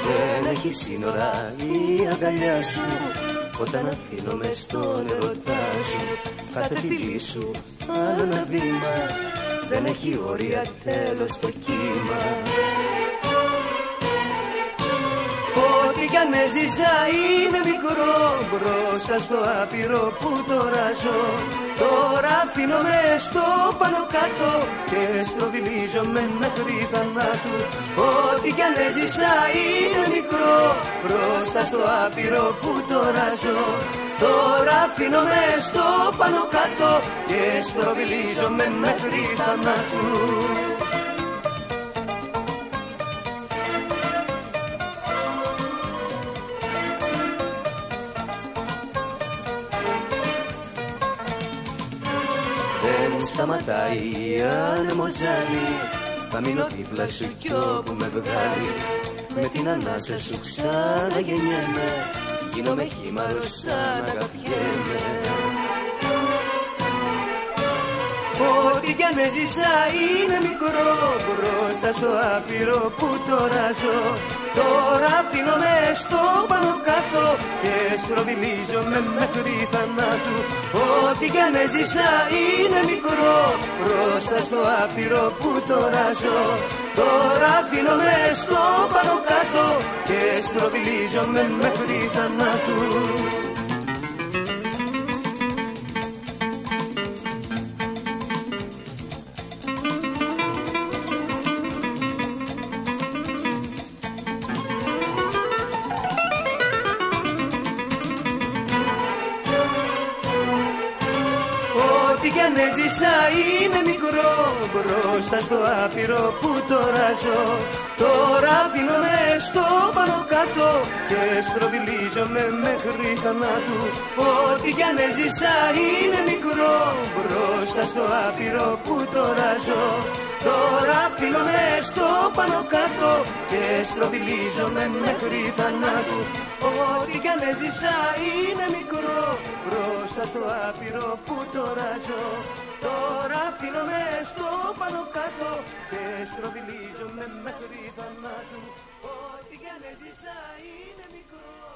Δεν έχει σύνορα η αγκαλιά σου όταν αφήνομαι στον ερωτά σου. Κάθε φιλί σου άλλο ένα βήμα, δεν έχει όρια τέλος το κύμα. Ό,τι κι αν έζησα είναι μικρό μπροστά στο άπειρο που τώρα ζω. Τώρα αφήνομαι στο πάνω κάτω και στροβιλίζομαι μέχρι θανάτου. Ό,τι κι αν έζησα είναι μικρό μπροστά στο άπειρο που τώρα ζω. Τώρα αφήνομαι στο πάνω κάτω και στροβιλίζομαι μέχρι θανάτου. Δεν σταματάει η ανεμοζάλη, θα μείνω δίπλα σου κι όπου με βγάλει. Με την ανάσα σου ξαναγεννιέμαι, γίνομαι χήμαρος σαν αγαπιέμαι. Ό,τι κι αν έζησα είναι μικρό μπροστά στο άπειρο που τώρα ζω. Τώρα αφήνομαι στο πάνω κάτω και στροβιλίζομαι μέχρι θανάτου. Ό,τι κι αν έζησα είναι μικρό μπροστά στο άπειρο που τώρα ζω. Τώρα αφήνομαι στο πάνω κάτω και στροβιλίζομαι μέχρι θανάτου. Ό,τι κι αν έζησα είναι μικρό μπροστά στο άπειρο που τώρα ζω. Τώρα αφήνομαι στο πάνω κάτω και στροβιλίζομαι μέχρι θανάτου. Ό,τι κι αν έζησα είναι μικρό μπροστά στο άπειρο που τώρα ζω. Τώρα αφήνομαι στο πάνω κάτω και στροβιλίζομαι μέχρι θανάτου. Ό,τι κι αν έζησα είναι μικρό μπροστά στο άπειρο που τώρα ζω. Τώρα αφήνομαι στο πάνω κάτω και στροβιλίζομαι μέχρι θανάτου. Ό,τι κι αν έζησα είναι μικρό.